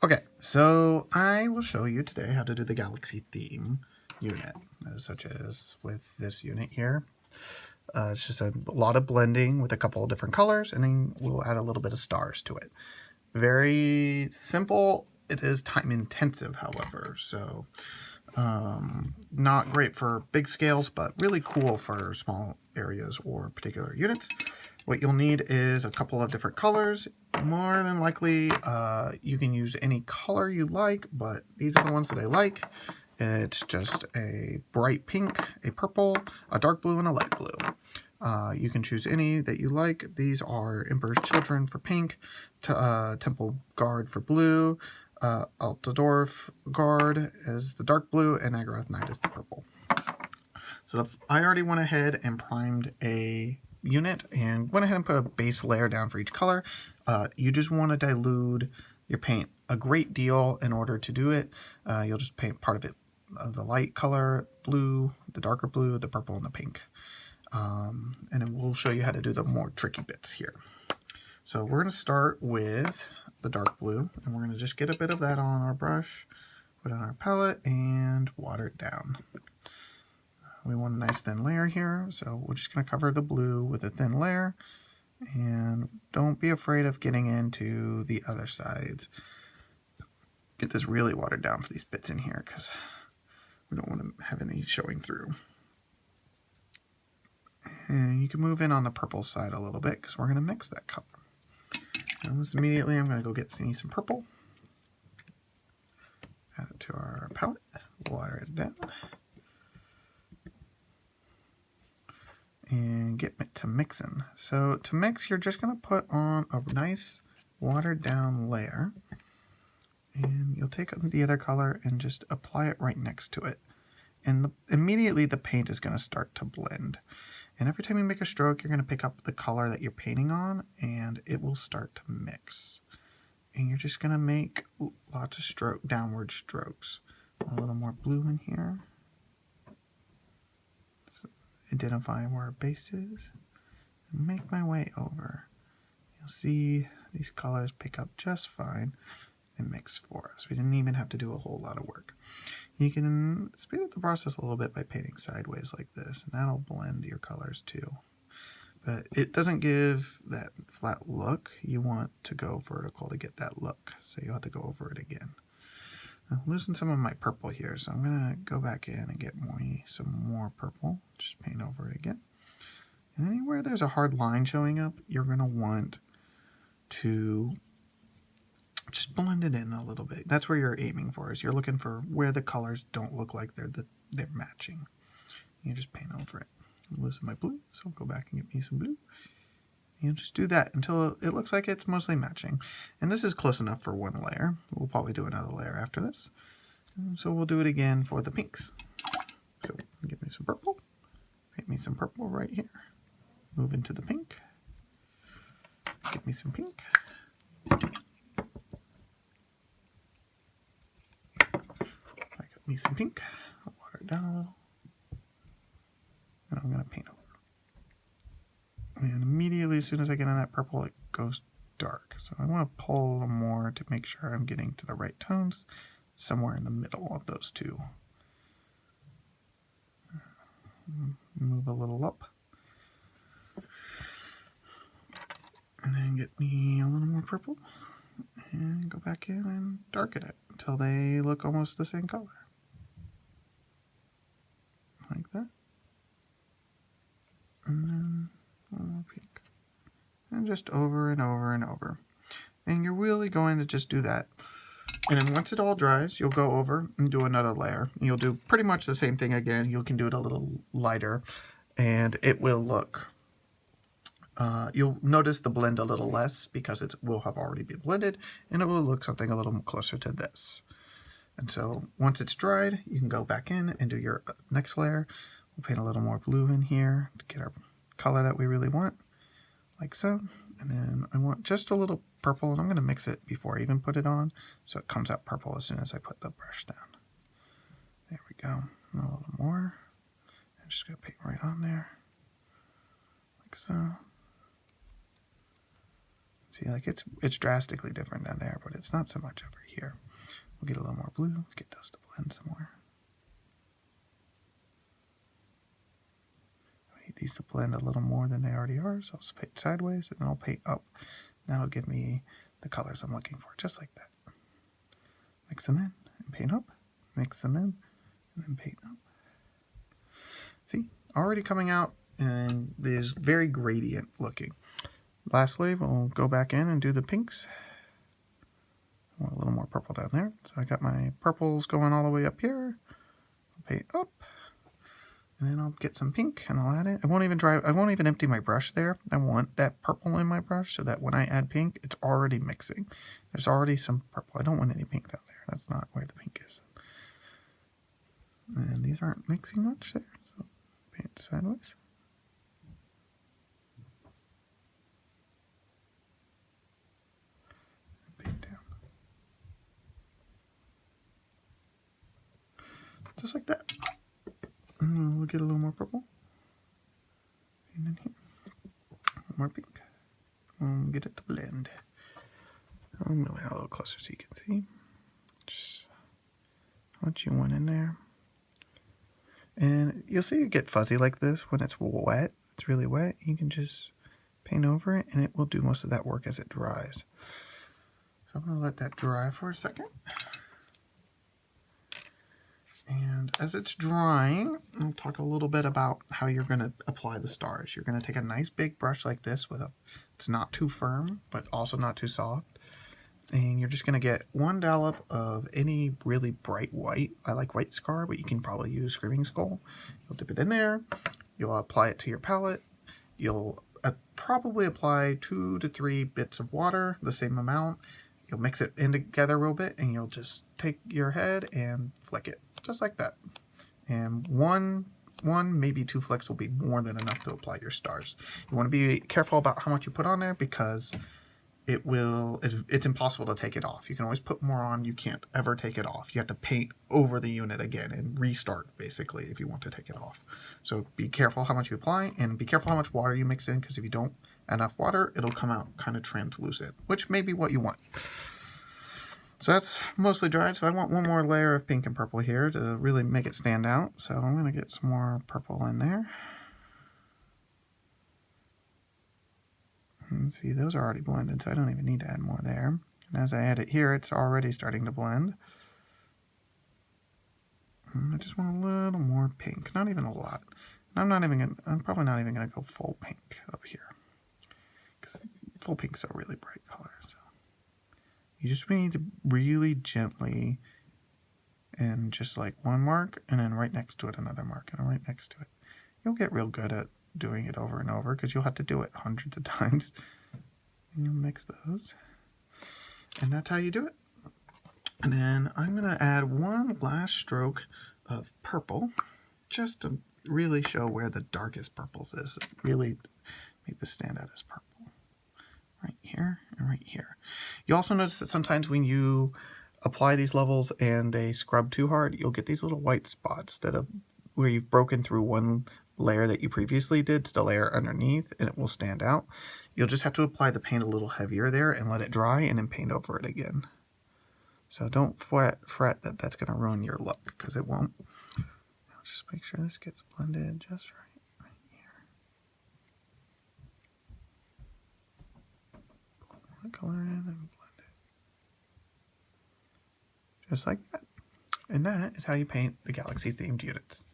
Okay, so I will show you today how to do the galaxy theme unit, such as with this unit here. It's just a lot of blending with a couple of different colors, and then we'll add a little bit of stars to it. Very simple. It is time intensive, however, so not great for big scales, but really cool for small areas or particular units. What you'll need is a couple of different colors. More than likely, you can use any color you like, but these are the ones that I like. It's just a bright pink, a purple, a dark blue, and a light blue. You can choose any that you like. These are Emperor's Children for pink, Temple Guard for blue, Altadorf Guard is the dark blue, and Naggaroth Knight is the purple. So I already went ahead and primed a unit and went ahead and put a base layer down for each color. You just want to dilute your paint a great deal in order to do it. You'll just paint part of it, the light color, blue, the darker blue, the purple, and the pink. And then we'll show you how to do the more tricky bits here. So we're going to start with the dark blue, and we're going to just get a bit of that on our brush, put it on our palette, and water it down. We want a nice thin layer here, so we're just going to cover the blue with a thin layer, and don't be afraid of getting into the other sides. Get this really watered down for these bits in here, because we don't want to have any showing through. And you can move in on the purple side a little bit, because we're going to mix that color. Almost immediately, I'm going to go get me some purple. Add it to our palette, water it down. And get it to mixing. So to mix, you're just going to put on a nice watered down layer, and you'll take the other color and just apply it right next to it. And immediately the paint is going to start to blend. And every time you make a stroke, you're going to pick up the color that you're painting on, and it will start to mix. And you're just going to make lots of downward strokes. A little more blue in here. Identify where our base is, and make my way over. You'll see these colors pick up just fine and mix for us. We didn't even have to do a whole lot of work. You can speed up the process a little bit by painting sideways like this, and that'll blend your colors too. But it doesn't give that flat look. You want to go vertical to get that look, so you'll have to go over it again. I'm losing some of my purple here, so I'm going to go back in and get some more purple. Just paint over it again. And anywhere there's a hard line showing up, you're going to want to just blend it in a little bit. That's where you're aiming for, is you're looking for where the colors don't look like they're matching. You just paint over it. I'm losing my blue, so I'll go back and get me some blue. You just do that until it looks like it's mostly matching. And this is close enough for one layer. We'll probably do another layer after this. And so we'll do it again for the pinks. So give me some purple. Paint me some purple right here. Move into the pink. Give me some pink. I got me some pink. I'll water it down a little. And I'm going to paint over. And immediately, as soon as I get in that purple, it goes dark. So I want to pull a little more to make sure I'm getting to the right tones, somewhere in the middle of those two. Move a little up. And then get me a little more purple. And go back in and darken it until they look almost the same color. Like that. And then pink, and just over and over and over. And you're really going to just do that. And then once it all dries, you'll go over and do another layer. And you'll do pretty much the same thing again. You can do it a little lighter, and it will look, you'll notice the blend a little less because it will have already been blended, and it will look something a little closer to this. And so once it's dried, you can go back in and do your next layer. We'll paint a little more blue in here to get our color that we really want, like so. And then I want just a little purple, and I'm going to mix it before I even put it on, so it comes out purple as soon as I put the brush down. There we go. And a little more. I'm just going to paint right on there, like so. See, like it's drastically different down there, but it's not so much over here. We'll get a little more blue, get those to blend some more. I need these to blend a little more than they already are, so I'll paint sideways and then I'll paint up. That'll give me the colors I'm looking for, just like that. Mix them in and paint up, mix them in and then paint up. See, already coming out, and there's very gradient looking. Lastly, we'll go back in and do the pinks. I want a little more purple down there. So I got my purples going all the way up here. I'll paint up. And then I'll get some pink and I'll add it. I won't even empty my brush there. I want that purple in my brush so that when I add pink, it's already mixing. There's already some purple. I don't want any pink down there. That's not where the pink is. And these aren't mixing much there. So paint sideways. Just like that. And we'll get a little more purple. And in here. A little more pink. And get it to blend. I'll move it a little closer so you can see. Just what you want in there. And you'll see it get fuzzy like this when it's wet. It's really wet. You can just paint over it and it will do most of that work as it dries. So I'm going to let that dry for a second. And as it's drying, I'll talk a little bit about how you're going to apply the stars. You're going to take a nice big brush like this it's not too firm, but also not too soft. And you're just going to get one dollop of any really bright white. I like White Scar, but you can probably use Screaming Skull. You'll dip it in there. You'll apply it to your palette. You'll probably apply 2 to 3 bits of water, the same amount. You'll mix it in together a little bit, and you'll just take your head and flick it, just like that. And one, maybe 2 flicks will be more than enough to apply your stars. You want to be careful about how much you put on there because it's impossible to take it off. You can always put more on. You can't ever take it off. You have to paint over the unit again and restart, basically, if you want to take it off. So be careful how much you apply, and be careful how much water you mix in, because if you don't add enough water, it'll come out kind of translucent, which may be what you want. So that's mostly dried, so I want one more layer of pink and purple here to really make it stand out. So I'm going to get some more purple in there. And see, those are already blended, so I don't even need to add more there. And as I add it here, it's already starting to blend. And I just want a little more pink, not even a lot. And I'm probably not even going to go full pink up here, because full pink's a really bright color. So you just need to really gently, and just like one mark, and then right next to it another mark, and right next to it. You'll get real good at doing it over and over, because you'll have to do it hundreds of times. And you'll mix those. And that's how you do it. And then I'm going to add one last stroke of purple, just to really show where the darkest purples is. Really make this stand out as purple. Right here and right here. You also notice that sometimes when you apply these levels and they scrub too hard, you'll get these little white spots where you've broken through one layer that you previously did to the layer underneath, and it will stand out. You'll just have to apply the paint a little heavier there and let it dry, and then paint over it again. So don't fret that that's going to ruin your look, because it won't. Now just make sure this gets blended just right here. Pull the color in and blend it. Just like that. And that is how you paint the Galaxy themed units.